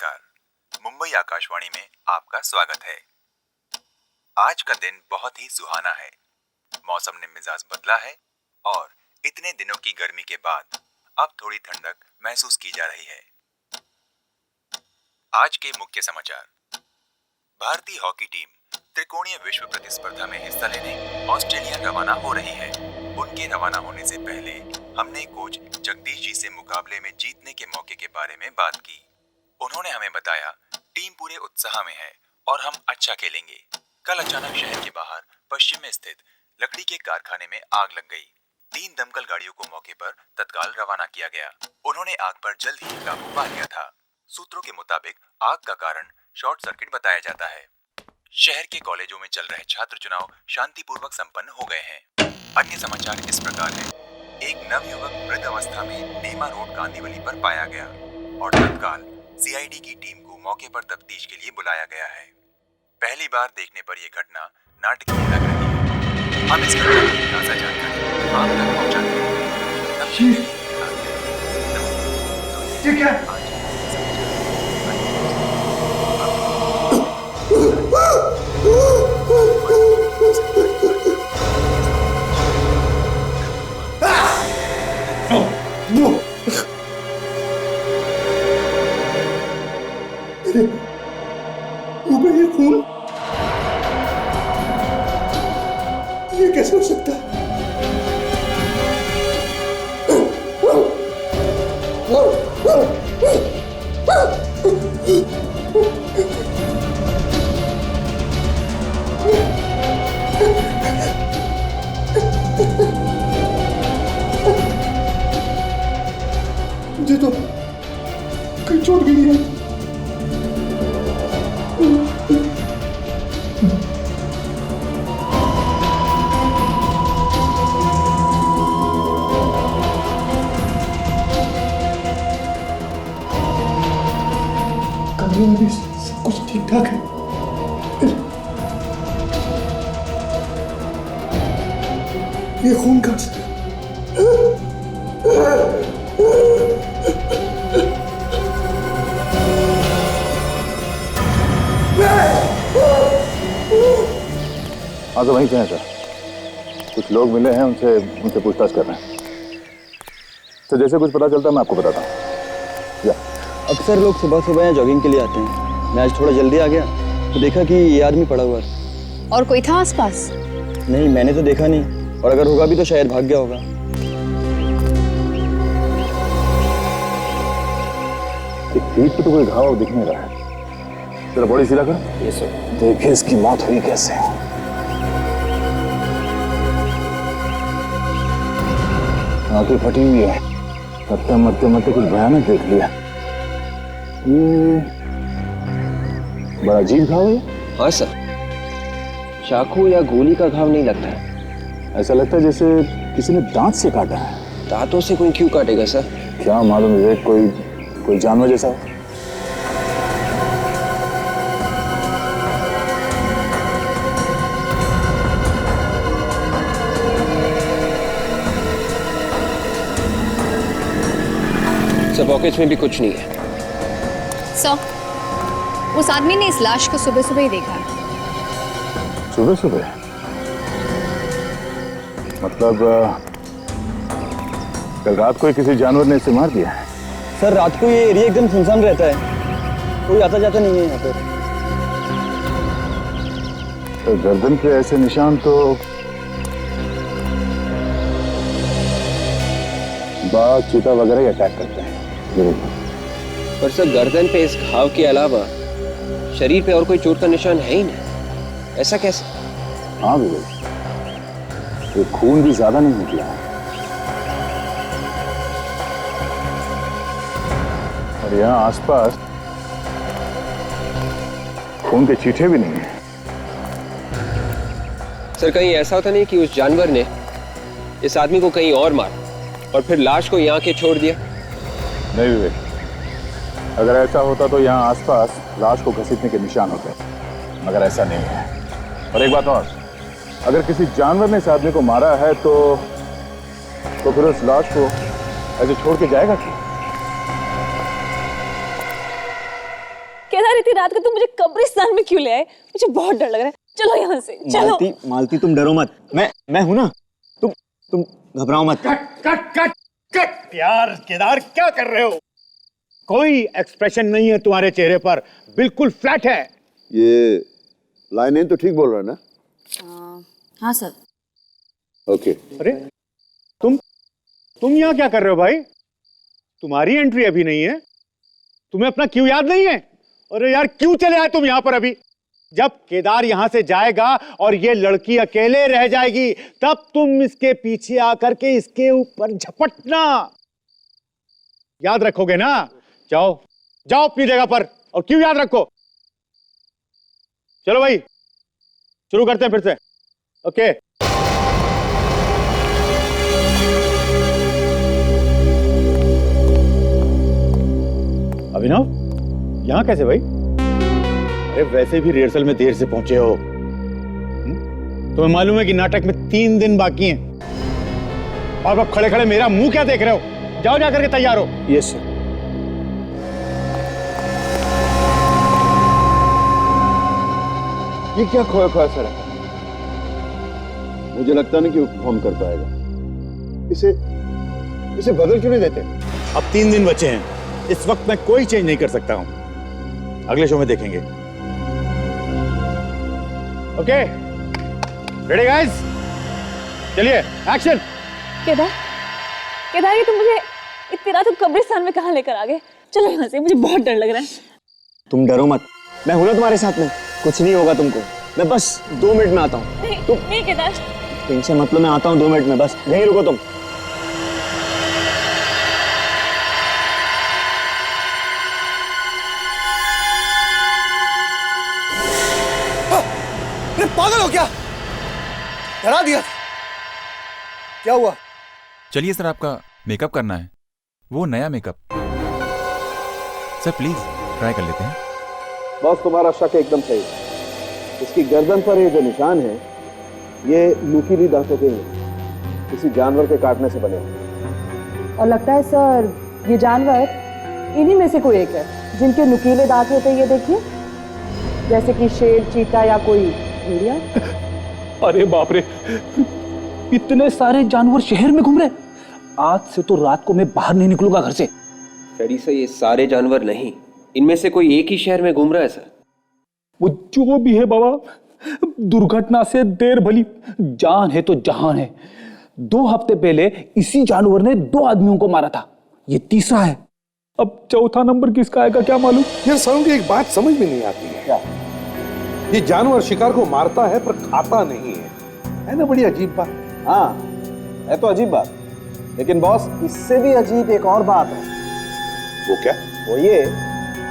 नमस्कार। मुंबई आकाशवाणी में आपका स्वागत है। आज का दिन बहुत ही सुहाना है। मौसम ने मिजाज बदला है और इतने दिनों की गर्मी के बाद अब थोड़ी ठंडक महसूस की जा रही है। आज के मुख्य समाचार। भारतीय हॉकी टीम त्रिकोणीय विश्व प्रतिस्पर्धा में हिस्सा लेने ऑस्ट्रेलिया रवाना हो रही है। उनके रवाना होने से पहले हमने कोच जगदीश जी से मुकाबले में जीतने के मौके के बारे में बात की। उन्होंने हमें बताया टीम पूरे उत्साह में है और हम अच्छा खेलेंगे। कल अचानक शहर के बाहर पश्चिम में स्थित लकड़ी के कारखाने में आग लग गई। 3 दमकल गाड़ियों को मौके पर तत्काल रवाना किया गया। उन्होंने आग पर जल्द ही काबू पा लिया था। सूत्रों के मुताबिक आग का कारण शॉर्ट सर्किट बताया जाता है। शहर के कॉलेजों में चल रहे छात्र चुनाव शांतिपूर्वक संपन्न हो गए हैं। अन्य समाचार इस प्रकार है। एक नवयुवक वृद्ध अवस्था में नेमा रोड कांदीवली पर पाया गया और तत्काल सीआईडी की टीम को मौके पर तफ्तीश के लिए बुलाया गया है। पहली बार देखने पर यह घटना नाटकीय लग रही है। हम इस घटना की ताजा जानकारी आप तक पहुंचाते हैं। ये क्या? मुंह ये खून, ये कैसे हो सकता है? मुझे तो कहीं चोट भी नहीं है। कमरे में भी सब कुछ ठीक ठाक है। ये खून कहाँ से? हाँ तो वहीं पे हैं सर। कुछ लोग मिले हैं, उनसे पूछताछ कर रहे हैं। तो जैसे कुछ पता चलता है मैं आपको बताता हूँ। या अक्सर लोग सुबह सुबह यहाँ जॉगिंग के लिए आते हैं। मैं आज थोड़ा जल्दी आ गया तो देखा कि ये आदमी पड़ा हुआ है। और कोई था आसपास? नहीं, मैंने तो देखा नहीं, और अगर होगा भी तो शायद भाग गया होगा। पीठ पे तो कोई घाव दिख नहीं रहा है। तेरा बॉडी सीधा कर। Yes sir. देखिए इसकी मौत हुई कैसे। आंखें फटी हुई है। मरते कुछ भयानक देख लिया। ये बड़ा अजीब घाव है। हाँ सर, चाकू या गोली का घाव नहीं लगता है। ऐसा लगता है जैसे किसी ने दांत से काटा है। दांतों से कोई क्यों काटेगा सर? क्या मालूम है, कोई जानवर जैसा हो। सर पॉकेट्स में भी कुछ नहीं है। सर, उस आदमी ने इस लाश को सुबह सुबह ही देखा है। सुबह सुबह? मतलब कल रात को ही किसी जानवर ने इसे मार दिया है? सर रात को ये एरिया एकदम सुनसान रहता है, कोई आता जाता नहीं है यहाँ पर। तो गर्दन पे ऐसे निशान तो बाघ, चीता वगैरह ही अटैक करते हैं जरूर। पर सर गर्दन पे इस घाव के अलावा शरीर पे और कोई चोट का निशान है ही नहीं। ऐसा कैसे? हाँ बिल्कुल, ये खून भी ज्यादा नहीं निकला है और यहाँ आसपास खून के छींटे भी नहीं है। सर कहीं ऐसा होता नहीं कि उस जानवर ने इस आदमी को कहीं और मारा और फिर लाश को यहाँ के छोड़ दिया? नहीं विवेक, अगर ऐसा होता तो यहाँ आसपास लाश को घसीटने के निशान होते, मगर ऐसा नहीं है। और एक बात और, अगर किसी जानवर ने इस आदमी को मारा है तो फिर उस लाश को ऐसे छोड़ के जाएगा क्यों? रात को तुम मुझे कब्रिस्तान में क्यों ले आए? मुझे बहुत डर लग रहा है। चलो यहाँ से, चलो। मालती तुम डरो मत, मैं हूं ना। तुम घबराओ मत। कट यार, केदार क्या कर रहे हो? कोई एक्सप्रेशन नहीं है तुम्हारे चेहरे पर, बिल्कुल फ्लैट है। ये लाइनें तो ठीक बोल रहा है ना? हाँ सर। ओके। अरे तुम यहाँ क्या कर रहे हो भाई? तुम्हारी एंट्री अभी नहीं है। तुम्हें अपना क्यों याद नहीं है? अरे यार क्यों चले आए तुम यहाँ पर अभी? जब केदार यहां से जाएगा और ये लड़की अकेले रह जाएगी, तब तुम इसके पीछे आकर के इसके ऊपर झपटना। याद रखोगे ना? जाओ जाओ अपनी जगह पर। और क्यों याद रखो? चलो भाई शुरू करते हैं फिर से। ओके। अभिनव, यहां कैसे भाई? अरे वैसे भी रिहर्सल में देर से पहुंचे हो। तुम्हें मालूम है कि नाटक में 3 दिन बाकी हैं। और अब खड़े खड़े मेरा मुंह क्या देख रहे हो? जाओ जाकर के तैयार हो। Yes sir. ये क्या खोया खोया सा रहा? मुझे लगता नहीं कि वो परफॉर्म कर पाएगा। इसे बदल क्यों नहीं देते? अब 3 दिन बचे हैं। इस वक्त मैं कोई चेंज नहीं कर सकता हूं। अगले शो में देखेंगे। Okay, ready guys? चलिए एक्शन। केदार ये तुम मुझे इतनी रात को कब्रिस्तान में कहाँ लेकर आ गए? चलो यहाँ से, मुझे बहुत डर लग रहा है। तुम डरो मत, मैं हूं ना तुम्हारे साथ में। कुछ नहीं होगा तुमको। मैं बस 2 मिनट में आता हूँ। नहीं केदार, टेंशन मतलब, मैं आता हूँ 2 मिनट में, बस यहीं रुको तुम। पागल हो क्या? डरा दिया। क्या हुआ? चलिए सर, आपका मेकअप करना है, वो नया मेकअप। सर प्लीज ट्राई कर लेते हैं। बॉस, तुम्हारा शक एकदम सही है। इसकी गर्दन पर ये जो निशान है, ये नुकीली दांतों के हैं, किसी जानवर के काटने से बने हैं। और लगता है सर ये जानवर इन्हीं में से कोई एक है जिनके नुकीले दांत होते हैं। ये देखिए, जैसे कि शेर, चीता या कोई भेड़िया। अरे बाप रे, इतने सारे जानवर शहर में घूम रहे। आज से तो रात को मैं बाहर नहीं निकलूंगा घर से। डैडी सर, ये सारे जानवर नहीं, इनमें से कोई एक ही शहर में घूम रहा है सर। वो जो भी है बाबा, दुर्घटना से देर भली, जान है तो जहान है। 2 हफ्ते पहले इसी जानवर ने 2 आदमियों को मारा था, ये तीसरा है। अब चौथा नंबर किसका आएगा क्या मालूम। यार सर, की एक बात समझ में नहीं आती है। क्या? ये जानवर शिकार को मारता है पर खाता नहीं है ना? बड़ी अजीब बात। हाँ, है तो अजीब बात, लेकिन बॉस इससे भी अजीब एक और बात है। वो क्या? वो ये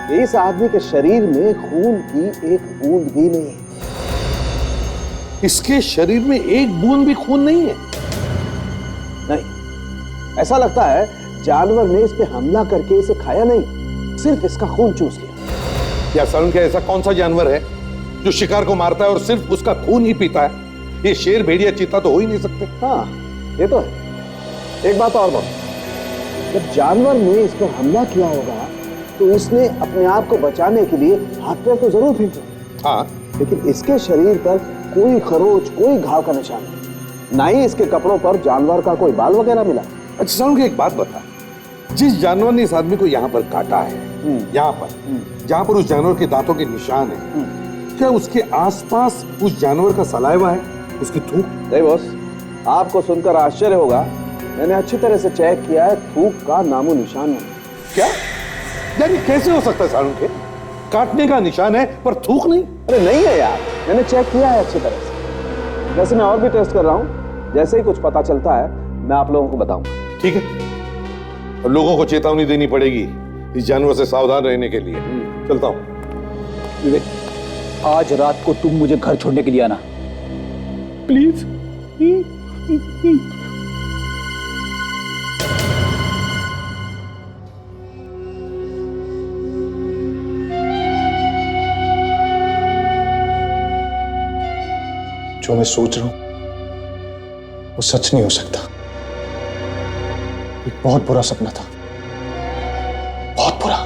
कि इस आदमी के शरीर में खून की एक बूंद भी नहीं है। इसके शरीर में एक बूंद भी खून नहीं है? नहीं, ऐसा लगता है जानवर ने इस पे हमला करके इसे खाया नहीं, सिर्फ इसका खून चूस लिया। क्या सर, क्या ऐसा कौन सा जानवर है जो शिकार को मारता है और सिर्फ उसका खून ही पीता है? ये शेर, भेड़िया, चीता तो हो ही नहीं सकते। हाँ, ये तो है। एक बात और बॉस, जब जानवर ने इस पर हमला किया होगा तो इसने अपने आप को बचाने के लिए हाथ पैर तो जरूर फेंके। हाँ, लेकिन इसके शरीर पर कोई खरोच, कोई घाव का निशान नहीं, ना ही इसके कपड़ों पर जानवर का कोई बाल वगैरह मिला। अच्छा सर, एक बात बता, जिस जानवर ने इस आदमी को यहाँ पर काटा है, यहाँ पर जहाँ पर उस जानवर के दांतों के निशान है, क्या उसके आसपास उस जानवर का सलाइवा है, उसकी थूक? नहीं बॉस, आपको सुनकर आश्चर्य होगा, मैंने अच्छी तरह से चेक किया है, थूक का नामो निशान नहीं। क्या? यार ये कैसे हो सकता है सारुण के? काटने का निशान है पर थूक नहीं? अरे नहीं है यार, मैंने चेक किया है अच्छी तरह से। वैसे मैं और भी टेस्ट कर रहा हूँ, जैसे ही कुछ पता चलता है मैं आप लोगों को बताऊंगा। ठीक है, और लोगों को चेतावनी देनी पड़ेगी इस जानवर से सावधान रहने के लिए। चलता हूँ। विवेक, आज रात को तुम मुझे घर छोड़ने के लिए आना प्लीज। जो मैं सोच रहा हूं वो सच नहीं हो सकता। एक बहुत बुरा सपना था, बहुत बुरा।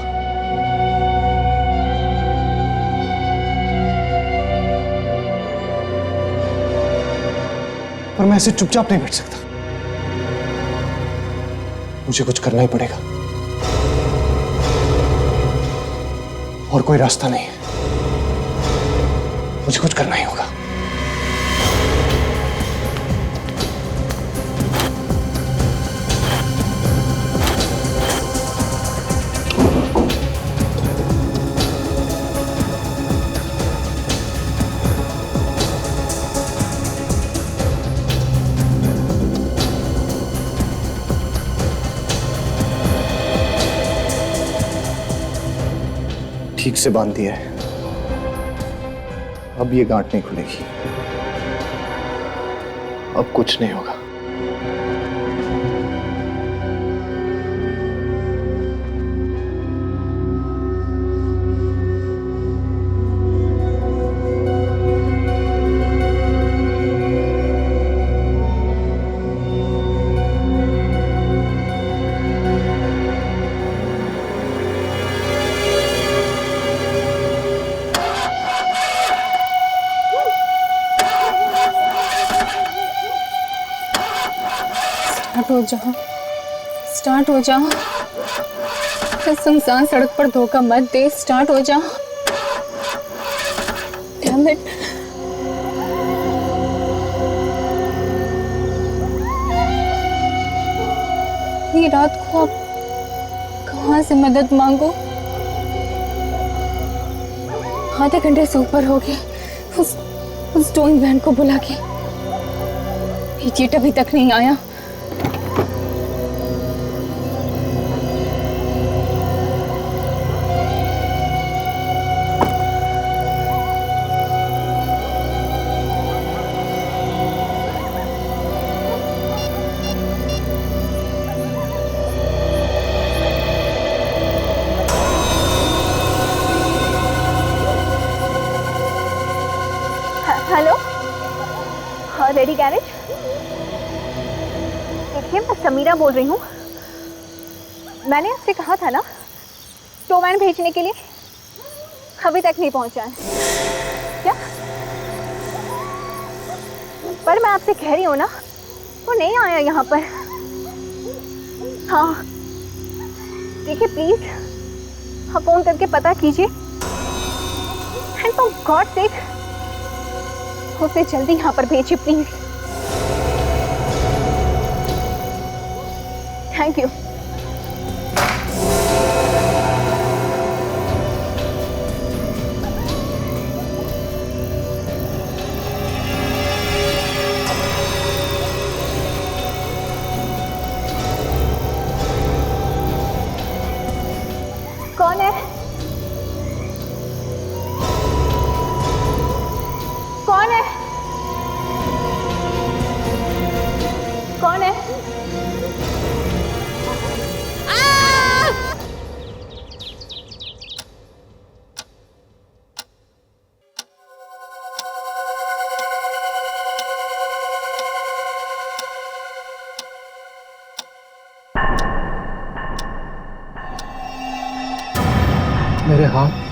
पर मैं ऐसे चुपचाप नहीं बैठ सकता। मुझे कुछ करना ही पड़ेगा और कोई रास्ता नहीं है। मुझे कुछ करना ही होगा। ठीक से बांध दिया है, अब ये गांठ नहीं खुलेगी। अब कुछ नहीं होगा। स्टार्ट हो जाओ। इस सुनसान सड़क पर धोखा मत दे। स्टार्ट हो जाओ। Damn it. ये रात को अब कहाँ से मदद मांगो? आधे घंटे से ऊपर हो गए उस टोइंग वैन को बुला के। ये चीट अभी तक नहीं आया। हेलो, हाँ रेडी गैरेज। देखिए मैं समीरा बोल रही हूँ। मैंने आपसे कहा था ना टो वैन भेजने के लिए, अभी तक नहीं पहुँचा है क्या? पर मैं आपसे कह रही हूँ ना वो नहीं आया यहाँ पर। हाँ देखिए प्लीज हाँ फोन करके पता कीजिए। एंड फॉर गॉड सेक उसे जल्दी यहाँ पर भेजिए प्लीज। Thank you. कौन है? कौन है? कौन है? मेरे हाथ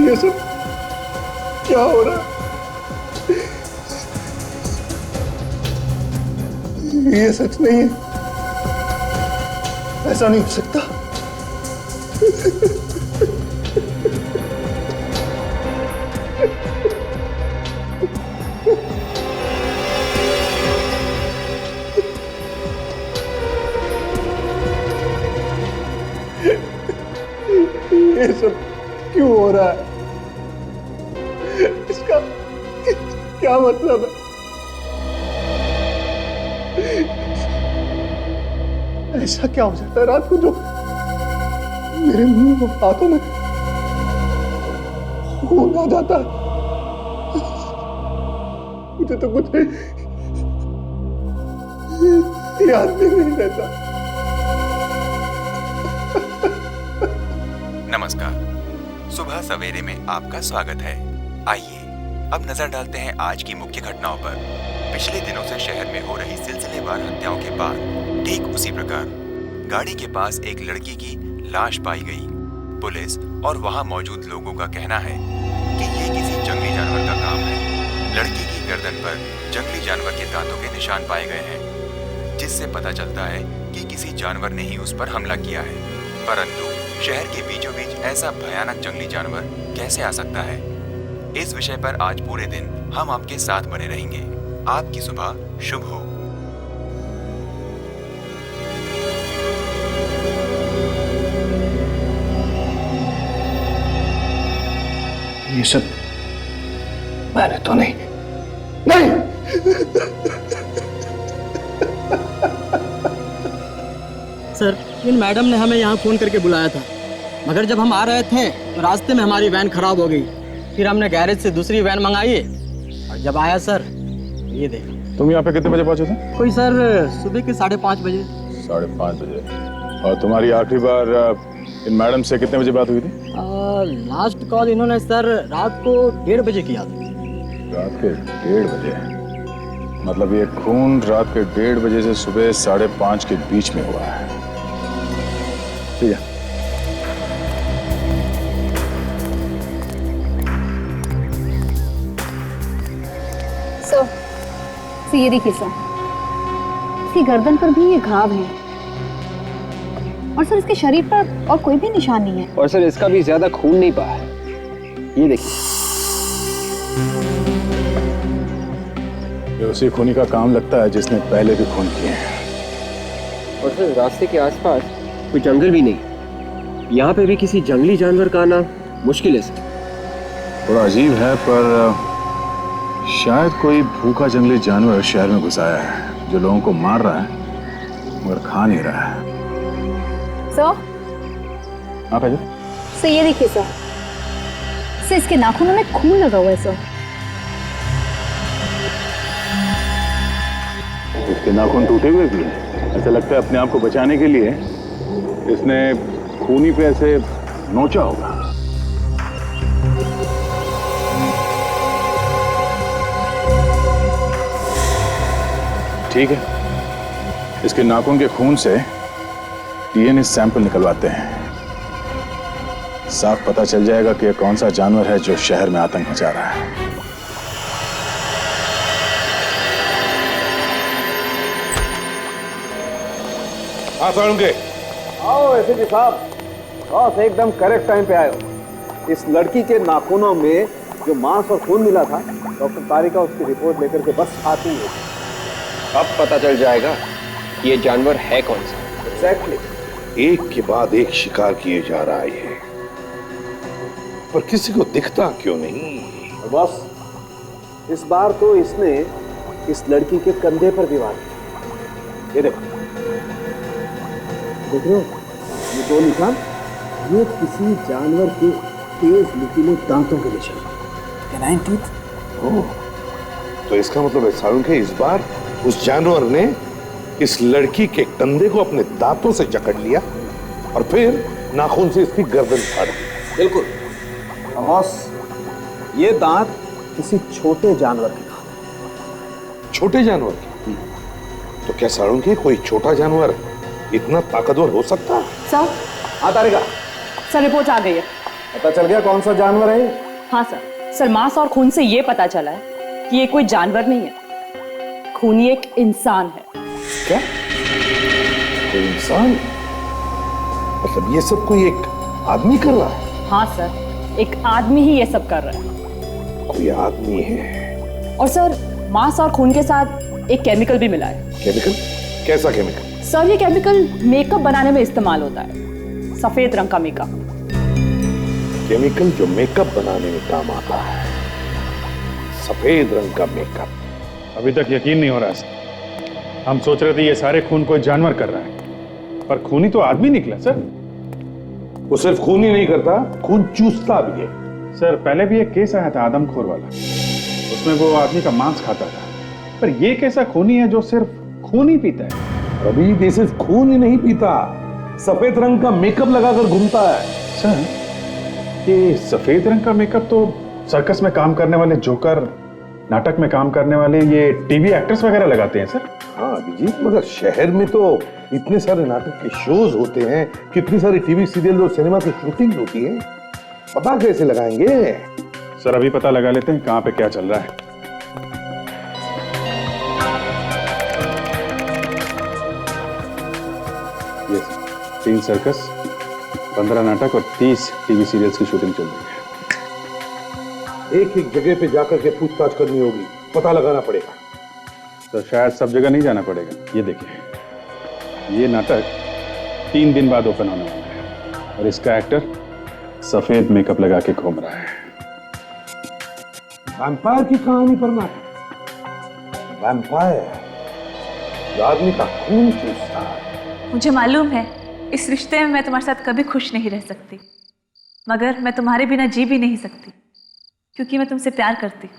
ये सब क्या हो रहा है? ये सच नहीं है, ऐसा नहीं हो सकता। ये सब क्यों हो रहा है? इसका क्या मतलब है? ऐसा क्या हो सकता है रात को जो मेरे मुंह और हाथों में खून आ जाता है? मुझे तो कुछ कोई आदमी नहीं रहता। नमस्कार, सुबह सवेरे में आपका स्वागत है। आइए अब नजर डालते हैं आज की मुख्य घटनाओं पर। पिछले दिनों से शहर में हो रही सिलसिलेवार हत्याओं के बाद ठीक उसी प्रकार गाड़ी के पास एक लड़की की लाश पाई गई। पुलिस और वहां मौजूद लोगों का कहना है कि ये किसी जंगली जानवर का काम है। लड़की की गर्दन पर जंगली जानवर के दांतों के निशान पाए गए हैं, जिससे पता चलता है कि किसी जानवर ने ही उस पर हमला किया है। परंतु शहर के बीचों बीच ऐसा भयानक जंगली जानवर कैसे आ सकता है? इस विषय पर आज पूरे दिन हम आपके साथ बने रहेंगे। आपकी सुबह शुभ हो। ये सब मैंने तो नहीं। सर, इन मैडम ने हमें यहाँ फोन करके बुलाया था, मगर जब हम आ रहे थे तो रास्ते में हमारी वैन खराब हो गई। फिर हमने गैरेज से दूसरी वैन मंगाई और जब आया सर, ये देखो। तुम यहाँ पे कितने बजे पहुंचे थे? कोई सर सुबह के 5:30 बजे। 5:30 बजे। और तुम्हारी आखिरी बार इन मैडम से कितने बजे बात हुई थी? लास्ट कॉल इन्होंने सर रात को 1:30 बजे किया था। रात के 1:30 बजे? मतलब ये खून रात के 1:30 बजे से सुबह 5:30 के बीच में हुआ है। ठीक है। सर, ये देखिए सर, इसकी गर्दन पर भी ये घाव है और सर इसके शरीर पर और कोई भी निशान नहीं है। और सर इसका भी ज्यादा खून नहीं बहा है, ये देखिए। ये उसी खूनी का काम लगता है जिसने पहले भी खून किए हैं। और सर रास्ते के आसपास कोई जंगल भी नहीं, यहाँ पे भी किसी जंगली जानवर का आना मुश्किल है सर। थोड़ा अजीब है, पर शायद कोई भूखा जंगली जानवर शहर में घुस आया है जो लोगों को मार रहा है मगर खा नहीं रहा है। सर, आप है? सर ये देखिए सर, इसके नाखूनों में खून लगा हुआ है सर। इसके नाखून टूटे हुए भी हैं। ऐसा लगता है अपने आप को बचाने के लिए इसने खूनी पे ऐसे नोचा होगा। ठीक है, इसके नाखून के खून से डीएनए सैंपल निकलवाते हैं। साफ पता चल जाएगा कि यह कौन सा जानवर है जो शहर में आतंक मचा रहा है। हाँ साळुंके, आओ एसपी साहब, बस एकदम करेक्ट टाइम पे आए हो। इस लड़की के नाखूनों में जो मांस और खून मिला था, डॉक्टर तारिका उसकी रिपोर्ट लेकर के बस आती है। अब पता चल जाएगा कि ये जानवर है कौन सा। एग्जैक्टली। एक के बाद एक शिकार किए जा रहा है ये, पर किसी को दिखता क्यों नहीं? बस इस बार तो इसने इस लड़की के कंधे पर भी वार किया। ये देखो, देख रहे हो ये दो निशान, ये किसी जानवर के तेज नुकीले दांतों के निशान। तो इसका मतलब है साळुंके, इस बार उस जानवर ने इस लड़की के कंधे को अपने दांतों से जकड़ लिया और फिर नाखून से इसकी गर्दन फाड़ दी। बिल्कुल बॉस, ये दांत किसी छोटे जानवर के दांत हैं। छोटे जानवर की? तो क्या साळुंके कोई छोटा जानवर इतना ताकतवर हो सकता है? सर, हाँ तारिका, सर रिपोर्ट आ गई है। पता चल गया कौन सा जानवर है? हाँ सर, मांस और खून से ये पता चला है कि ये कोई जानवर नहीं है, खूनी एक इंसान है। क्या? कोई इंसान? मतलब ये सब कोई एक आदमी कर रहा है? हाँ सर, एक आदमी ही ये सब कर रहा है। कोई आदमी है? और सर मांस और खून के साथ एक केमिकल भी मिला है। केमिकल? कैसा केमिकल? सर ये केमिकल मेकअप बनाने में इस्तेमाल होता है, सफेद रंग का मेकअप। केमिकल जो मेकअप बनाने में काम आता है, सफेद रंग का मेकअप। अभी तक यकीन नहीं हो रहा सर। हम सोच रहे थे ये सारे खून कोई जानवर कर रहा है, पर खूनी तो आदमी निकला सर। वो सिर्फ खून ही नहीं करता, खून चूसता भी है। सर पहले भी एक केस आया था आदमखोर वाला, उसमें वो आदमी का मांस खाता था, पर ये कैसा खूनी है जो सिर्फ खून ही पीता है? अभी दिस इज खून ही नहीं पीता, सफेद रंग का मेकअप लगाकर घूमता है। सर ये सफेद रंग का मेकअप तो सर्कस में काम करने वाले जोकर, नाटक में काम करने वाले ये टीवी एक्टर्स वगैरह लगाते हैं सर। हाँ अभिजीत, मगर शहर में तो इतने सारे नाटक के शोज होते हैं, कितनी सारी टीवी सीरियल और सिनेमा की शूटिंग होती है, पता कैसे लगाएंगे? सर अभी पता लगा लेते हैं कहाँ पे क्या चल रहा है। ये 3 सर्कस, 15 नाटक और 30 टीवी सीरियल्स की शूटिंग चल रही है। एक एक जगह पे जाकर के पूछताछ करनी होगी, पता लगाना पड़ेगा। तो शायद सब जगह नहीं जाना पड़ेगा। ये देखिए, ये नाटक 3 दिन बाद ओपन होने वाला है और इसका एक्टर सफेद मेकअप लगा के घूम रहा है। वैम्पायर की कहानी पर नाटक। वैम्पायर आदमी का खून चूसता है। मुझे मालूम है इस रिश्ते में मैं तुम्हारे साथ कभी खुश नहीं रह सकती, मगर मैं तुम्हारे बिना जी भी नहीं सकती, क्योंकि मैं तुमसे प्यार करती हूँ।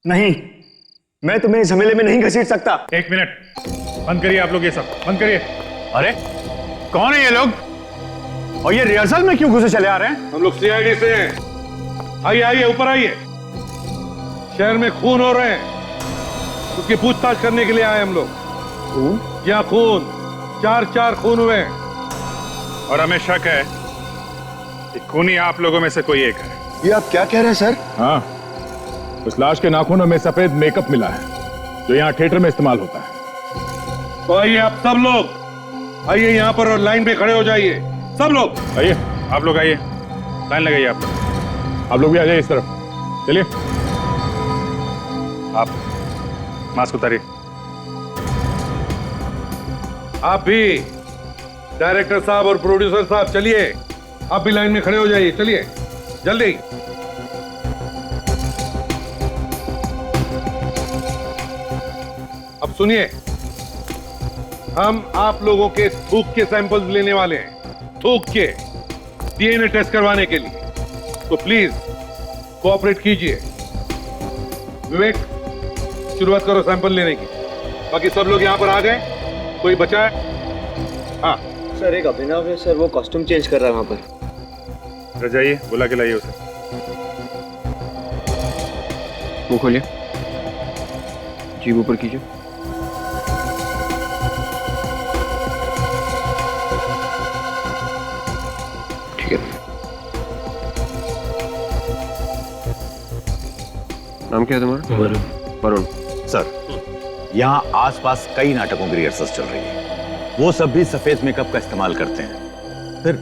नहीं, मैं तुम्हें इस झमेले में नहीं घसीट सकता। 1 मिनट, बंद करिए आप लोग, ये सब बंद करिए। अरे कौन है ये लोग और ये रिहर्सल में क्यों घुसे चले आ रहे हैं? हम लोग सीआईडी से हैं। आइए आइए, ऊपर आइए। शहर में खून हो रहे हैं, उसकी पूछताछ करने के लिए आए हम लोग। खून? क्या खून? 4 खून हुए हैं और हमें शक है कि खूनी आप लोगों में से कोई एक है। ये आप क्या कह रहे हैं सर? हाँ, उस लाश के नाखूनों में सफेद मेकअप मिला है जो यहाँ थिएटर में इस्तेमाल होता है। तो आइए आप सब लोग, आइए यहाँ पर और लाइन पे खड़े हो जाइए, सब लोग आइए। आप लोग आइए, लाइन लगाइए। आप लोग भी आ जाइए इस तरफ। चलिए, आप मास्क उतारिए। आप भी, डायरेक्टर साहब और प्रोड्यूसर साहब, चलिए आप भी लाइन में खड़े हो जाइए। चलिए जल्दी। अब सुनिए, हम आप लोगों के थूक के सैंपल्स लेने वाले हैं, थूक के डीएनए टेस्ट करवाने के लिए। तो प्लीज कोऑपरेट कीजिए। विवेक, शुरुआत करो सैंपल लेने की। बाकी सब लोग यहाँ पर आ गए? कोई बचा है? हाँ सर, एक अभिनव है सर, वो कॉस्ट्यूम चेंज कर रहा है वहां पर। जाइए, बुला के लाइए उसे। मुंह खोलिए, जीभ ऊपर कीजिए। ठीक है। नाम क्या है तुम्हारा? वरुण। सर, यहाँ आसपास कई नाटकों की रिहर्सल चल रही है, वो सब भी सफेद मेकअप का इस्तेमाल करते हैं। फिर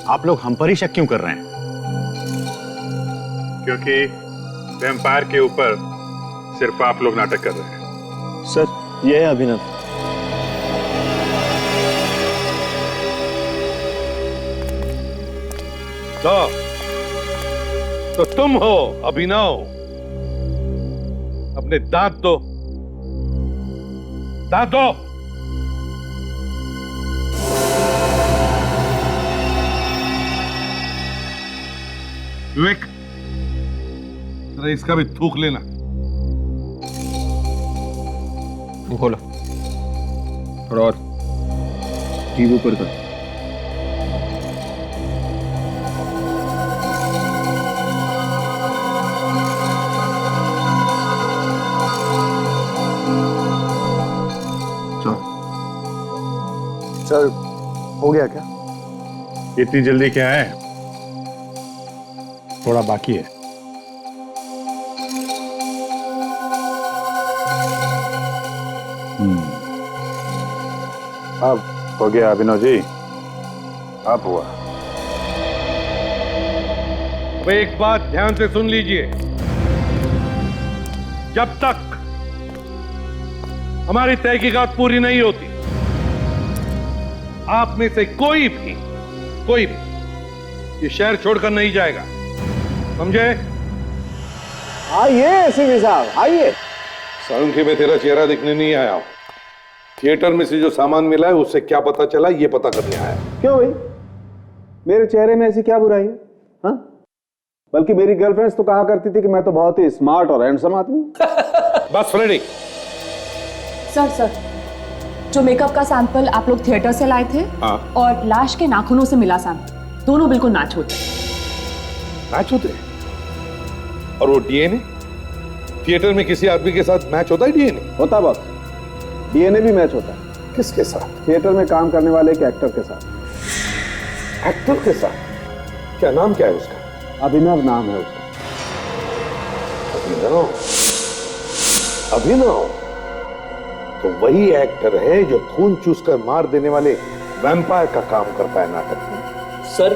आप लोग हम पर ही शक क्यों कर रहे हैं? क्योंकि वैम्पायर के ऊपर सिर्फ आप लोग नाटक कर रहे हैं। सर, ये है अभिनव। तो तुम हो अभिनव? अपने दांत दो, दांत दो। विवेक, जरा इसका भी थूक लेना। मुंह खोलो, थोड़ा और, जीभ ऊपर कर। सर, हो गया क्या? इतनी जल्दी क्या है, थोड़ा बाकी है। अब हो गया अभिनव जी, अब हुआ। अब एक बात ध्यान से सुन लीजिए, जब तक हमारी तहकीकात पूरी नहीं होती, आप में से कोई भी ये शहर छोड़कर नहीं जाएगा, समझे? आइए एसीपी साहब, आइए। सालुंखे में तेरा चेहरा दिखने नहीं आया हूं। थिएटर में से जो सामान मिला है उससे क्या पता चला, ये पता करने आया। क्यों भाई, मेरे चेहरे में ऐसी क्या बुराई है? हाँ, बल्कि मेरी गर्लफ्रेंड्स तो कहा करती थी कि मैं तो बहुत ही स्मार्ट और हैंडसम आदमी हूं। बस फ्रेडी। सर, जो मेकअप का सैंपल आप लोग थिएटर से लाए थे और लाश के नाखूनों से मिला सैंपल, दोनों बिल्कुल मैच होते। मैच होते? और वो डीएनए? थिएटर में किसी आदमी के साथ मैच होता है डीएनए? होता बॉस, डीएनए भी मैच होता है। किसके साथ? थिएटर में काम करने वाले एक एक्टर के साथ। एक्टर के साथ? क्या नाम क्या है उसका? अभिनव नाम है उसका। अभिनव? अभिनव तो वही एक्टर है जो खून चूसकर मार देने वाले वैम्पायर का काम करता है नाटक में। सर,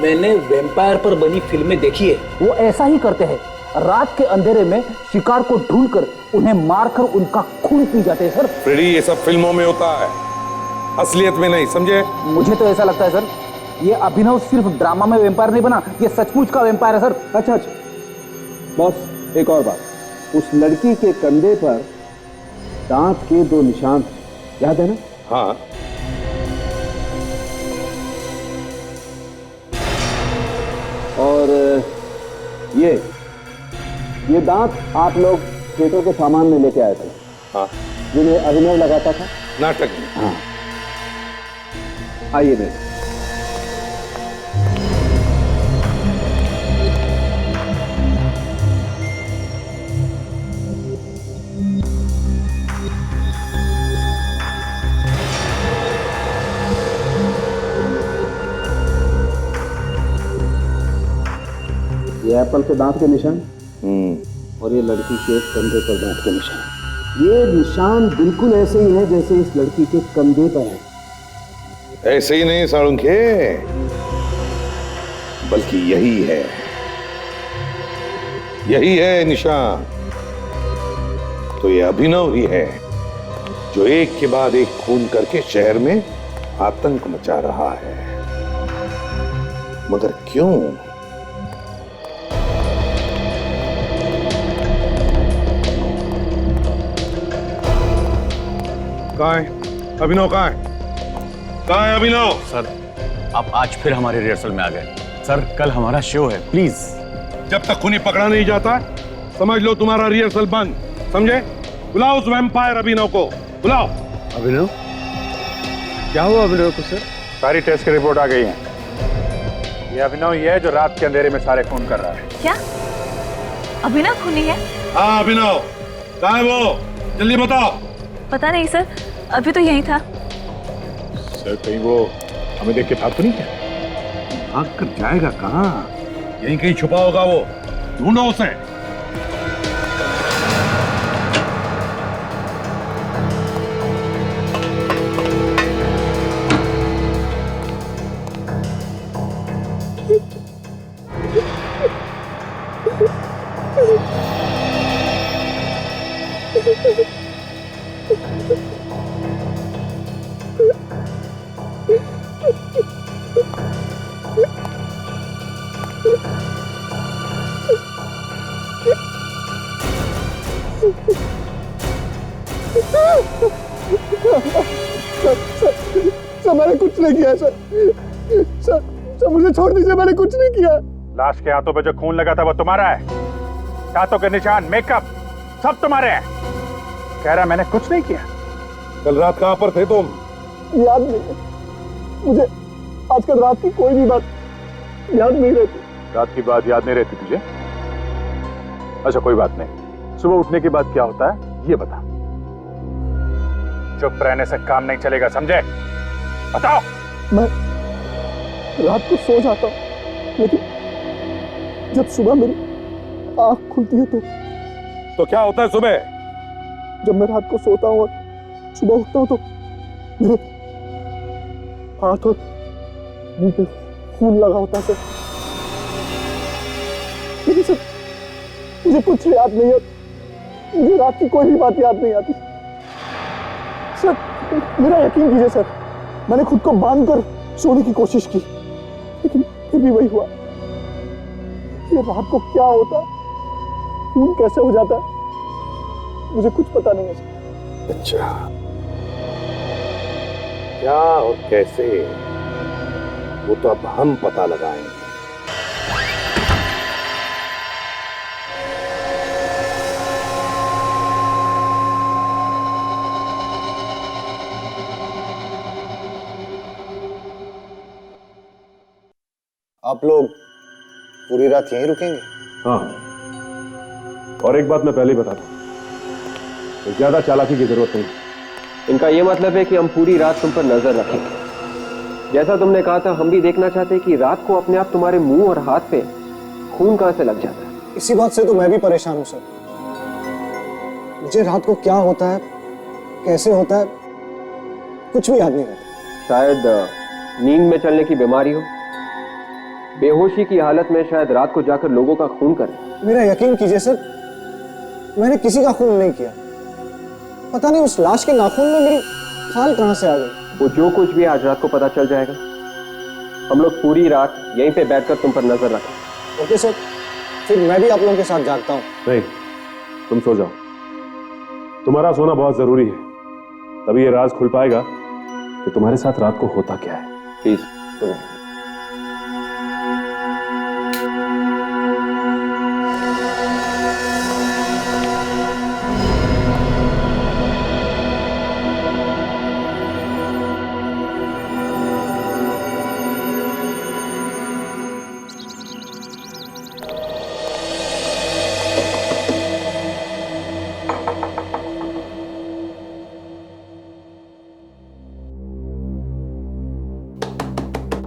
मैंने वैम्पायर पर बनी फिल्में देखी है, वो ऐसा ही करते हैं। रात के अंधेरे में शिकार को ढूंढकर उन्हें मारकर उनका खून पी जाते हैं सर। फ्रेडी, ये सब फिल्मों में होता है, असलियत में नहीं, समझे? मुझे तो ऐसा लगता है सर, ये अभिनव सिर्फ ड्रामा में वैम्पायर नहीं बना, ये सचमुच का वैम्पायर है सर। अच्छा बॉस, एक और बात, उस लड़की के कंधे पर दांत के 2 निशान थे, याद है ना? हाँ। और ये दांत आप लोग थिएटर के सामान में लेके आए थे। हाँ। जिन्हें अभिनव लगाता था नाटक में। हाँ। आइए देख। ये एप्पल के दांत के निशान और ये लड़की के कंधे पर दांत के निशान। ये निशान बिल्कुल ऐसे ही है जैसे इस लड़की के कंधे पर है। ऐसे ही नहीं साळुंखे, बल्कि यही है निशान। तो ये अभिनव ही है जो एक के बाद एक खून करके शहर में आतंक मचा रहा है। मगर क्यों? कहाँ है अभिनव? कहाँ है अभिनव? सर, आप आज फिर हमारे रिहर्सल में आ गए। सर, कल हमारा शो है, प्लीज। जब तक खूनी पकड़ा नहीं जाता, समझ लो तुम्हारा रिहर्सल बंद, समझे? बुलाओ उस वैम्पायर अभिनव को, बुलाओ। अभिनव? क्या हुआ अभिनव को सर? सारी टेस्ट की रिपोर्ट आ गई है। ये अभिनव ही है जो रात के अंधेरे में सारे खून कर रहा है। क्या अभिनव खूनी है? हाँ अभिनव, कहाँ है वो? जल्दी बताओ। पता नहीं सर, अभी तो यही था। सर, कहीं वो हमें देख के भाग तो नहीं क्या? भाग कर जाएगा कहाँ? यहीं कहीं छुपा होगा वो, ढूंढो उसे। सर, मैंने कुछ नहीं किया सर, मुझे छोड़ दीजिए, मैंने कुछ नहीं किया। लाश के हाथों पे जो खून लगा था वो तुम्हारा है। दांतों के निशान, मेकअप, सब तुम्हारे हैं। कह रहा मैंने कुछ नहीं किया। कल रात कहाँ पर थे तुम? याद नहीं है मुझे, आजकल रात की कोई भी बात याद नहीं रहती। रात की बात याद नहीं रहती तुझे? अच्छा कोई बात नहीं, सुबह उठने के बाद क्या होता है ये बता। चुप रहने से काम नहीं चलेगा, समझे? बताओ। मैं रात को सो जाता हूँ, लेकिन जब सुबह मेरी आंख खुलती है तो क्या होता है सुबह? जब मैं रात को सोता हूँ और सुबह उठता हूँ तो मेरे हाथ और मुंह पे खून लगा होता है सर। लेकिन सर, मुझे कुछ याद नहीं है, मुझे रात की कोई भी बात याद नहीं आती। सर, मेरा यकीन कीजिए सर, मैंने खुद को बांधकर सोने की कोशिश की, लेकिन फिर भी वही हुआ। ये रात को क्या होता, खून कैसे हो जाता, मुझे कुछ पता नहीं है सर। अच्छा, क्या और कैसे, वो तो अब हम पता लगाएंगे। आप लोग पूरी रात यहीं रुकेंगे? हाँ, और एक बात मैं पहले ही बता दूं, ज्यादा चालाकी की जरूरत नहीं। इनका ये मतलब है कि हम पूरी रात तुम पर नजर रखेंगे। जैसा तुमने कहा था, हम भी देखना चाहते हैं कि रात को अपने आप तुम्हारे मुंह और हाथ पे खून कहां से लग जाता है। इसी बात से तो मैं भी परेशान हूं सर। मुझे रात को क्या होता है, कैसे होता है, कुछ भी याद नहीं रहता। शायद नींद में चलने की बीमारी हो, बेहोशी की हालत में शायद रात को जाकर लोगों का खून करें। मेरा यकीन कीजिए सर, मैंने किसी का खून नहीं किया। पता नहीं उस लाश के नाखून में मेरी खाल कहां से आ गई। वो जो कुछ भी आज रात को पता चल जाएगा। हम लोग पूरी रात यहीं पे बैठकर तुम पर नजर रखें। ओके सर, फिर मैं भी आप लोगों के साथ जागता हूँ। नहीं, तुम सो जाओ। तुम्हारा सोना बहुत जरूरी है, तभी ये राज खुल पाएगा कि तुम्हारे साथ रात को होता क्या है। प्लीज सुनो।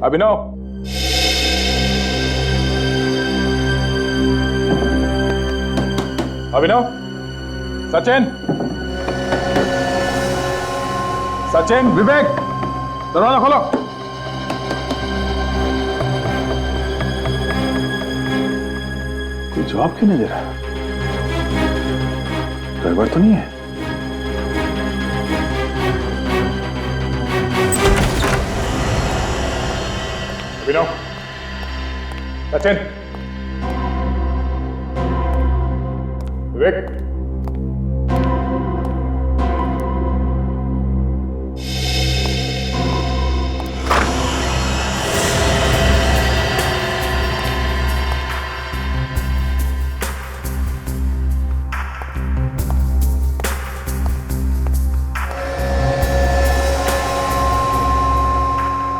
अभिनव, अभिनव, सचिन, सचिन, विवेक, दरवाजा खोलो। कोई जवाब क्यों नहीं दे रहा? गड़बड़ तो नहीं है? अभिनव, सचिन, विवेक,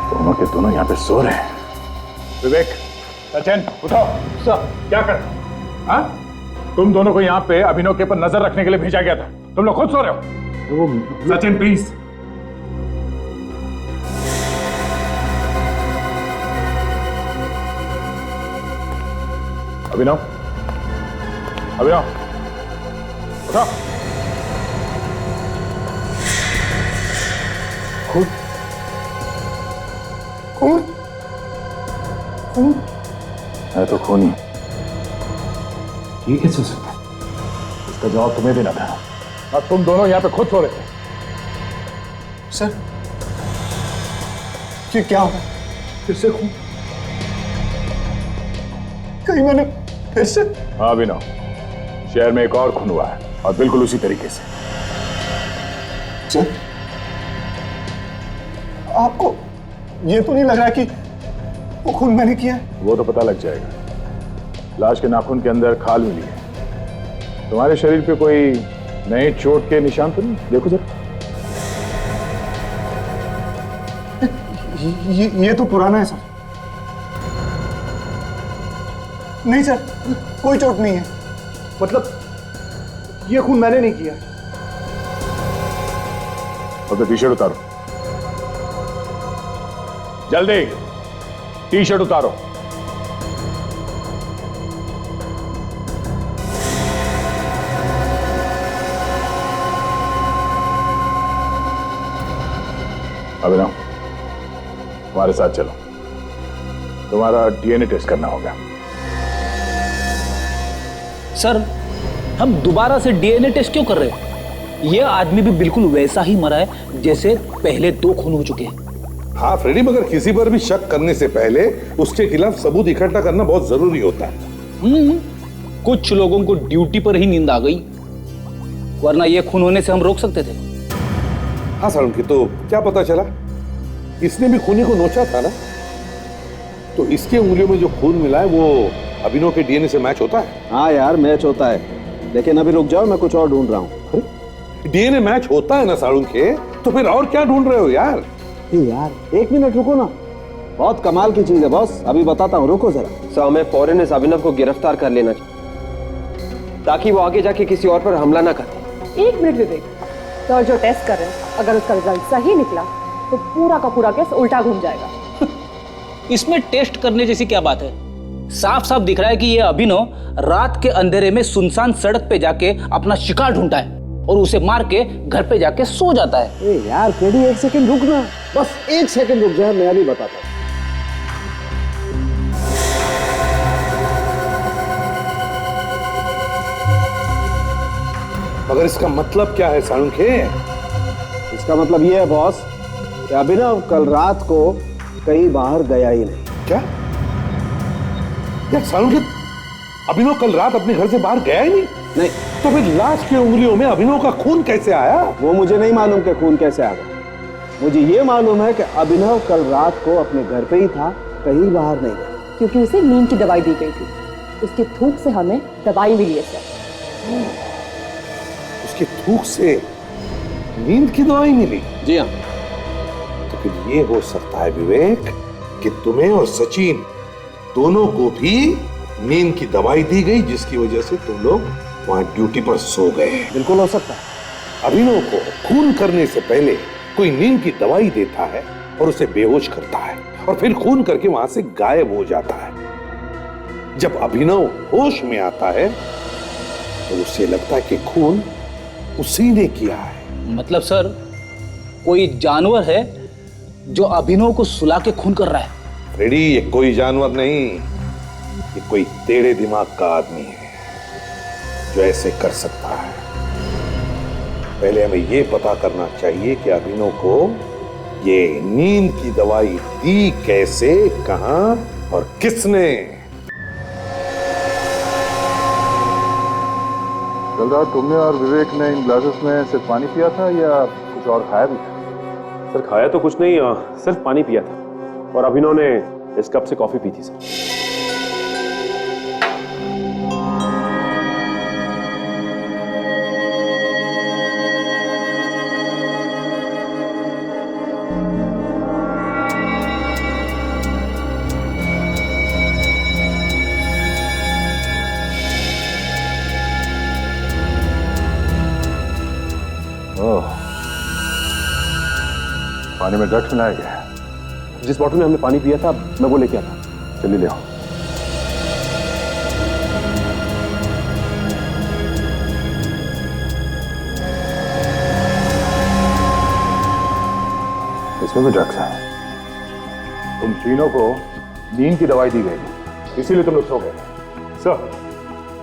दोनों के दोनों यहां पे सो रहे हैं। विवेक, सचिन, उठो। सर, क्या कर? हाँ? तुम दोनों को यहाँ पे अभिनव के पर नजर रखने के लिए भेजा गया था। तुम लोग खुद सो रहे हो। सचिन, प्लीज। अभिनव, अभिनव, उठो। खुद खून, खून है तो खून ही। ये कैसे हो सकता है? इसका जवाब तुम्हें देना था। अब तुम दोनों यहाँ पे खुद सो रहे थे। सर, ये क्या होगा? फिर से खून? कहीं मैंने फिर से? हाँ अभिनव, शहर में एक और खून हुआ है और बिल्कुल उसी तरीके से। सर, आपको ये तो नहीं लग रहा है कि वो खून मैंने किया है? वो तो पता लग जाएगा। लाश के नाखून के अंदर खाल मिली है। तुम्हारे शरीर पे कोई नए चोट के निशान तो नहीं? देखो जरा। ये तो पुराना है सर। नहीं सर, कोई चोट नहीं है। मतलब ये खून मैंने नहीं किया। अब तो टी शर्ट उतारो, जल्दी टी शर्ट उतारो। अभिनव, हमारे साथ चलो, तुम्हारा डीएनए टेस्ट करना होगा। सर, हम दोबारा से डीएनए टेस्ट क्यों कर रहे हैं? यह आदमी भी बिल्कुल वैसा ही मरा है जैसे पहले 2 खून हो चुके हैं। हाँ फ्रेडी, मगर किसी पर भी शक करने से पहले उसके खिलाफ सबूत इकट्ठा करना बहुत जरूरी होता है। कुछ लोगों को ड्यूटी पर ही नींद आ गई, वरना ये खून होने से हम रोक सकते थे। हाँ सर, उनकी तो क्या पता चला, इसने भी खूनी को नोचा था ना, तो इसके उंगलियों में जो खून मिला है वो अभिनव के डीएनए से मैच होता है। हाँ यार, मैच होता है, लेकिन अभी रुक जाओ, मैं कुछ और ढूंढ रहा हूँ। डीएनए मैच होता है ना सारुण के, तो फिर और क्या ढूंढ रहे हो यार? यार 1 मिनट रुको ना, बहुत कमाल की चीज है बॉस, अभी बताता हूँ, रुको जरा। सर हमें फौरन इस अभिनव को गिरफ्तार कर लेना चाहिए ताकि वो आगे जाके किसी और पर हमला ना करे। 1 मिनट विवेक, सर जो टेस्ट कर रहे हैं अगर उसका रिजल्ट सही निकला तो पूरा का पूरा केस उल्टा घूम जाएगा। इसमें टेस्ट करने जैसी क्या बात है? साफ साफ दिख रहा है कि ये अभिनव रात के अंधेरे में सुनसान सड़क पे जाके अपना शिकार ढूंढता है और उसे मार के घर पे जाके सो जाता है। ए यार फ्रेडी 1 सेकंड रुक ना, बस 1 सेकंड रुक जा, मैं अभी बताता हूँ। मगर इसका मतलब क्या है साळुंखे? इसका मतलब ये है बॉस कि अभिनव कल रात को कहीं बाहर गया ही नहीं। क्या यार साळुंखे, अभिनव कल रात अपने घर से बाहर गया ही नहीं? नहीं। तो फिर लाश की उंगलियों में अभिनव का खून कैसे आया? वो मुझे नहीं मालूम कि खून कैसे आ गया। मुझे ये मालूम है कि अभिनव कल रात को अपने घर पे ही था, कहीं बाहर नहीं गया। क्योंकि उसे नींद की दवाई दी गई थी, उसके थूक से हमें दवाई मिली है सर। उसके थूक से नींद की दवाई मिली? जी हाँ। तो फिर ये हो सकता है विवेक कि तुम्हें और सचिन दोनों को भी नींद की दवाई दी गई, जिसकी वजह से तुम लोग वहां ड्यूटी पर सो गए। बिल्कुल हो सकता है। अभिनव को खून करने से पहले कोई नींद की दवाई देता है और उसे बेहोश करता है और फिर खून करके वहां से गायब हो जाता है। जब अभिनव होश में आता है तो उसे लगता है कि खून उसी ने किया है। मतलब सर कोई जानवर है जो अभिनव को सुला के खून कर रहा है? फ्रेडी, ये कोई जानवर नहीं, ये कोई टेढ़े दिमाग का आदमी है जो ऐसे कर सकता है। पहले हमें ये पता करना चाहिए कि अभिनव को ये नींद की दवाई दी कैसे, कहां और किसने। कल रात तुमने और विवेक ने इन ग्लासेस में सिर्फ पानी पिया था या कुछ और खाया भी था? सर खाया तो कुछ नहीं, सिर्फ पानी पिया था और अभिनव ने इस कप से कॉफी पी थी सर। पानी में ड्रग्स मिलाया गया है। जिस बॉटल में हमने पानी पिया था मैं वो लेके आता। चलिए ले आओ। इसमें भी ड्रग्स है। तुम तीनों को नींद की दवाई दी गई थी, इसीलिए तुम लोग सो गए। सर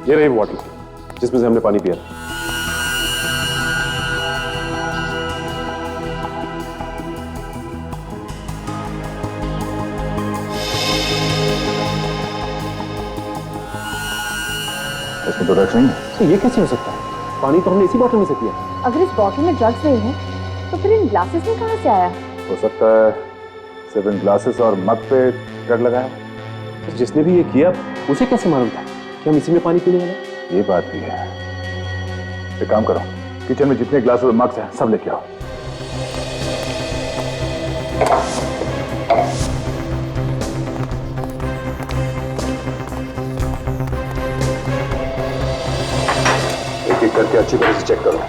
ये रही बॉटल जिसमें से हमने पानी पिया था। इसमें तो ड्रग्स नहीं है। तो ये कैसे हो सकता है? पानी तो हमने इसी बॉटल में से पिया। अगर इस बॉटल में ड्रग्स नहीं है तो फिर इन ग्लासेस में कहाँ से आया? हो सकता है सिर्फ इन ग्लासेस और मग पे ड्रग लगाया। तो जिसने भी ये किया उसे कैसे मालूम था कि हम इसी में पानी पीने वाले? ये बात भी है। एक काम करो, किचन में जितने ग्लासेस और मग्स हैं सब लेके आओ। एक एक करके अच्छी तरह से चेक करो।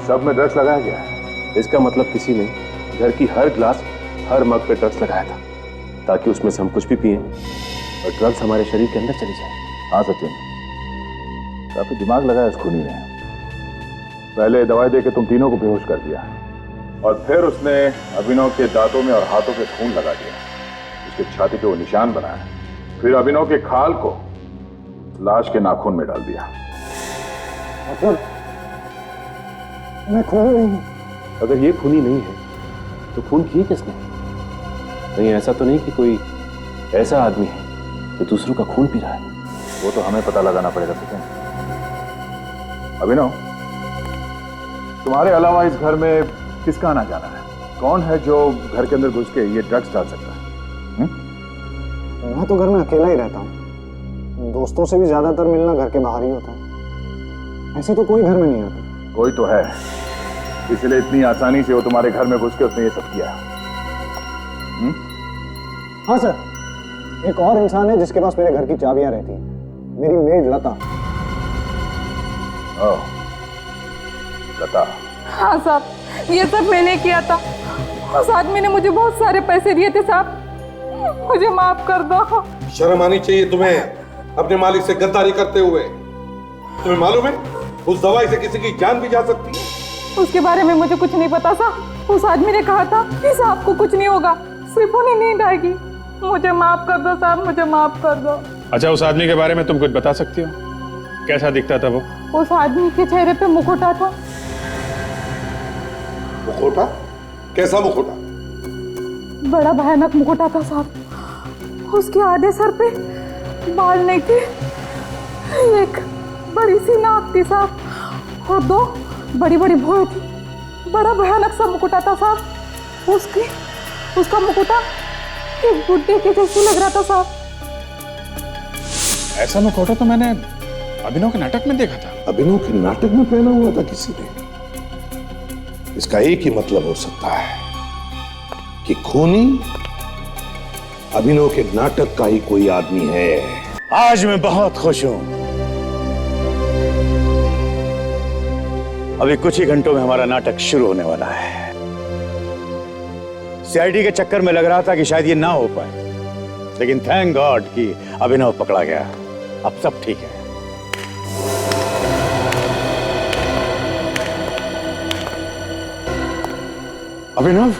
सब में ड्रग्स लगाया गया है। इसका मतलब किसी ने घर की हर ग्लास हर मग पे ड्रग्स लगाया था ताकि उसमें से हम कुछ भी पिए और ड्रग्स हमारे शरीर के अंदर चली जाए। हाँ सचिन, काफी दिमाग लगाया इस खूनी ने। पहले दवाई देके तुम तीनों को बेहोश कर दिया और फिर उसने अभिनव के दांतों में और हाथों पे खून लगा दिया, उसके छाती पे वो निशान बनाया, फिर अभिनव के खाल को लाश के नाखून में डाल दिया। मतलब मैं खून नहीं। अगर ये खूनी नहीं है तो खून किए किसने? कहीं ऐसा तो नहीं कि कोई ऐसा आदमी है जो दूसरों का खून पी रहा है? वो तो हमें पता लगाना पड़ेगा सचिन। अभिनव, तुम्हारे अलावा इस घर में किसका आना जाना है? कौन है जो घर के अंदर घुस के ये ड्रग्स डाल सकता है? मैं तो घर में अकेला ही रहता हूँ। दोस्तों से भी ज्यादातर मिलना घर के बाहर ही होता है। ऐसे तो कोई घर में नहीं आता। कोई तो है, इसलिए इतनी आसानी से वो तुम्हारे घर में घुस के उसने ये सब किया। हाँ सर, एक और इंसान है जिसके पास मेरे घर की चाबियां रहती हैं, मेरी मेड लता। ओह, लता। हाँ साहब, ये सब मैंने किया था। उस आदमी ने मुझे बहुत सारे पैसे दिए थे साहब, मुझे माफ कर दो। शर्म आनी चाहिए तुम्हें अपने मालिक से गद्दारी करते हुए। तुम्हें मालूम है उस दवाई से किसी की जान भी जा सकती है। उसके बारे में मुझे कुछ नहीं पता साहब। उस आदमी ने कहा था कि साहब को कुछ नहीं होगा, सिर्फ उन्हें नींद आएगी। मुझे माफ कर दो साहब, मुझे माफ कर दो। अच्छा, उस आदमी के बारे में तुम कुछ बता सकती हो? कैसा दिखता था वो? उस आदमी के चेहरे पे मुखौटा था। मुखौटा? कैसा मुखौटा? बड़ा भयानक मुखौटा था साहब। उसके आधे सर पे बाल नहीं थे, एक बड़ी सी नाक थी साहब, और दो बड़ी बड़ी भौहें थी। बड़ा भयानक सा मुखौटा था साहब। उसका मुखौटा एक बुड्ढे के जैसे लग रहा था साहब। ऐसा मुखौटा तो मैंने अभिनव के नाटक में देखा था। अभिनव के नाटक में पहना हुआ था किसी ने? इसका एक ही मतलब हो सकता है कि खूनी अभिनव के नाटक का ही कोई आदमी है। आज मैं बहुत खुश हूं। अभी कुछ ही घंटों में हमारा नाटक शुरू होने वाला है। सीआईडी के चक्कर में लग रहा था कि शायद ये ना हो पाए, लेकिन थैंक गॉड कि अभिनव पकड़ा गया। अब सब ठीक है। अभिनव,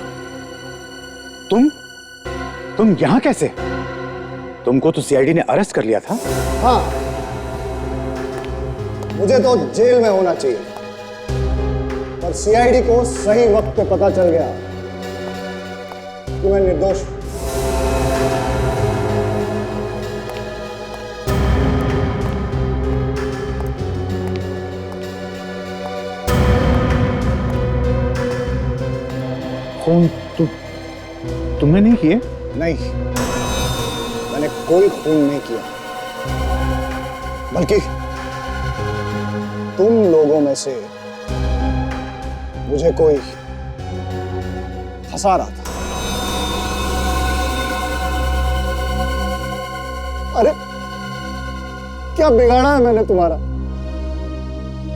तुम यहां कैसे? तुमको तो सीआईडी ने अरेस्ट कर लिया था। हाँ, मुझे तो जेल में होना चाहिए, पर सीआईडी को सही वक्त पे पता चल गया कि मैं निर्दोष हूं। खून तुमने नहीं किए? नहीं, मैंने कोई खून नहीं किया, बल्कि तुम लोगों में से मुझे कोई फंसा रहा था। अरे क्या बिगाड़ा है मैंने तुम्हारा?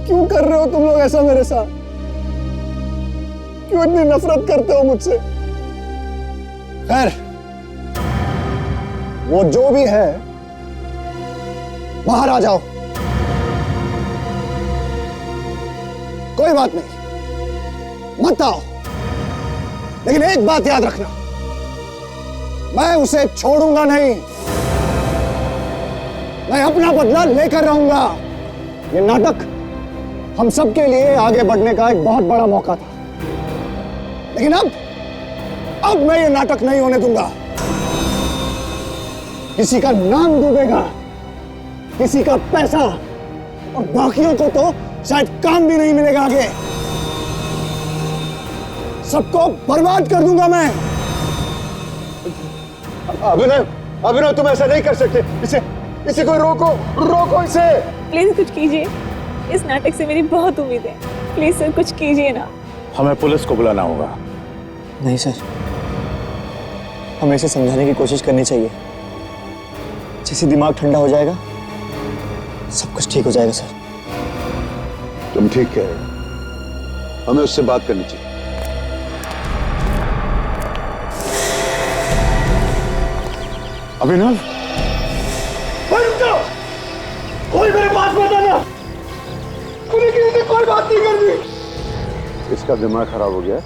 क्यों कर रहे हो तुम लोग ऐसा मेरे साथ? क्यों इतनी नफरत करते हो मुझसे? खैर, वो जो भी है, बाहर आ जाओ। कोई बात नहीं, मत आओ, लेकिन एक बात याद रखना, मैं उसे छोड़ूंगा नहीं। मैं अपना बदला लेकर रहूंगा। ये नाटक हम सबके लिए आगे बढ़ने का एक बहुत बड़ा मौका था, लेकिन अब मैं ये नाटक नहीं होने दूंगा। किसी का नाम डूबेगा, किसी का पैसा, और बाकियों को तो शायद काम भी नहीं मिलेगा आगे। सबको बर्बाद कर दूंगा मैं। अभिनव, तुम ऐसा नहीं कर सकते। इसे कोई रोको इसे। प्लीज कुछ कीजिए, इस नाटक से मेरी बहुत उम्मीद है। प्लीज सर कुछ कीजिए ना। हमें पुलिस को बुलाना होगा। नहीं सर, हमें इसे समझाने की कोशिश करनी चाहिए। जैसे दिमाग ठंडा हो जाएगा, सब कुछ ठीक हो जाएगा सर। तुम ठीक कह रहे हो, हमें उससे बात करनी चाहिए। अभिनव, कोई मेरे पास मत आना। मुझे किसी से कोई बात नहीं करनी। इसका दिमाग खराब हो गया,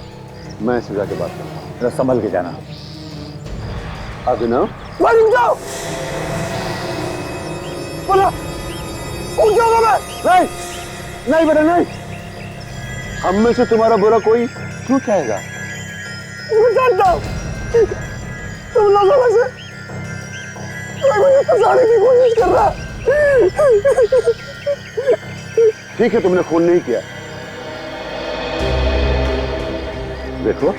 मैं इसे जाके बात करता हूं। संभल के जाना। अभिनव, रुक जाओ। बोला, उठ जाऊंगा मैं। नहीं बेटा नहीं। हम में से तुम्हारा बुरा कोई क्यों चाहेगा? मैं जानता हूं तुम लोगों में से कोई मुझे फंसाने की कोशिश कर रहा है। ठीक है, तुमने खून नहीं किया। देखो,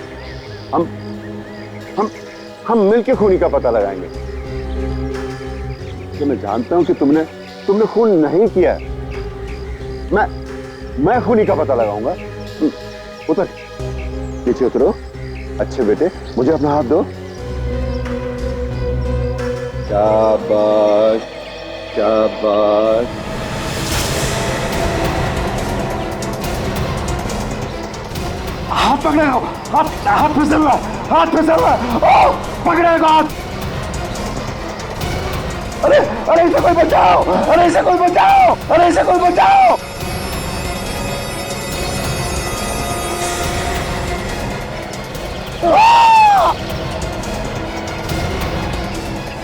हम मिलके खूनी का पता लगाएंगे। कि मैं जानता हूं कि तुमने खून नहीं किया है। मैं खूनी का पता लगाऊंगा। उतर, पीछे उतरो। अच्छे बेटे, मुझे अपना हाथ दो। शाबाश, शाबाश। हाथ पकड़ेगा, हाथ फिसल रहा, हाथ फिसल रहा। पकड़ेगा हाथ। अरे अरे इसे कोई बचाओ, अरे इसे कोई बचाओ, अरे इसे कोई बचाओ।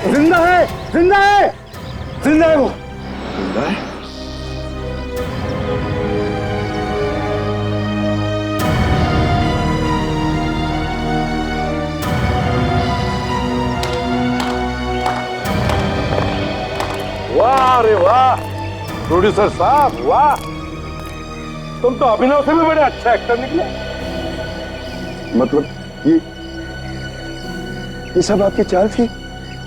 जिंदा है, जिंदा है, जिंदा है वो। जिंदा है? वाह रे वाह, प्रोड्यूसर साहब वाह, तुम तो अभिनव से भी बड़े अच्छे एक्टर निकले। मतलब ये सब आपकी चाल थी?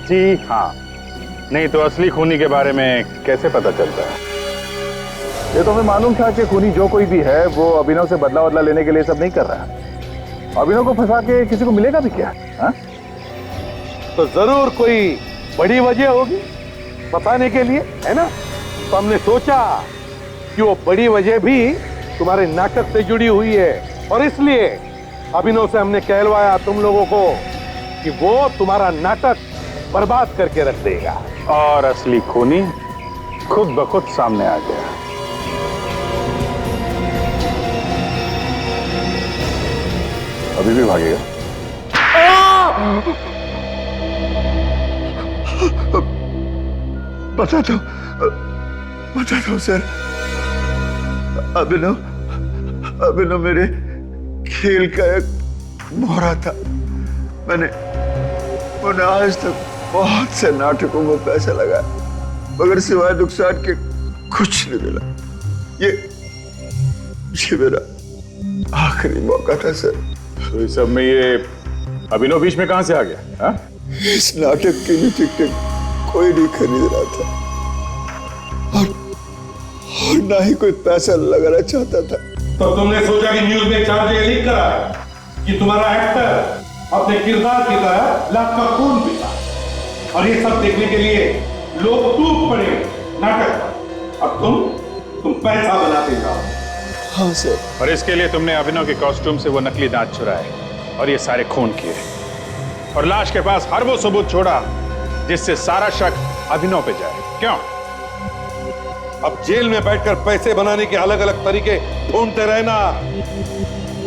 जी हाँ, नहीं तो असली खूनी के बारे में कैसे पता चलता है? ये तो हमें मालूम था कि खूनी जो कोई भी है वो अभिनव से बदला लेने के लिए सब नहीं कर रहा है। अभिनव को फंसा के किसी को मिलेगा भी क्या? हा? तो जरूर कोई बड़ी वजह होगी बताने के लिए, है ना? तो हमने सोचा कि वो बड़ी वजह भी तुम्हारे नाटक से जुड़ी हुई है, और इसलिए अभिनव से हमने कहलवाया तुम लोगों को कि वो तुम्हारा नाटक बर्बाद करके रख देगा। और असली खूनी खुद ब खुद सामने आ गया। अभी भी भागेगा? बता दो सर। अभिनव मेरे खेल का एक मोहरा था। मैंने आज तक बहुत से नाटकों में पैसा लगाया, मगर सिवाय नुकसान के कुछ नहीं मिला। ये मेरा आखिरी मौका था सर। तो इस सब में ये अभिनव बीच में कहां से आ गया? हा? इस नाटक के लिए टिकट कोई नहीं खरीद रहा था, और ना ही कोई पैसा लगाना चाहता था। तो तुमने सोचा कि न्यूज में 4 जगह लीक करा कि तुम्हारा एक्टर अपने किरदार की तरह लाख का खून पीता, और ये सब देखने के लिए लोग टूट पड़े नाटक पर। अब तुम पैसा बनाते जाओ। हाँ सर। और इसके लिए तुमने अभिनव के कॉस्ट्यूम से वो नकली दांत चुराए और ये सारे खून किए, और लाश के पास हर वो सबूत छोड़ा जिससे सारा शक अभिनव पे जाए। क्यों? अब जेल में बैठकर पैसे बनाने के अलग अलग तरीके ढूंढते रहना,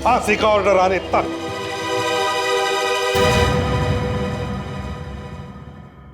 फांसी का ऑर्डर आने तक।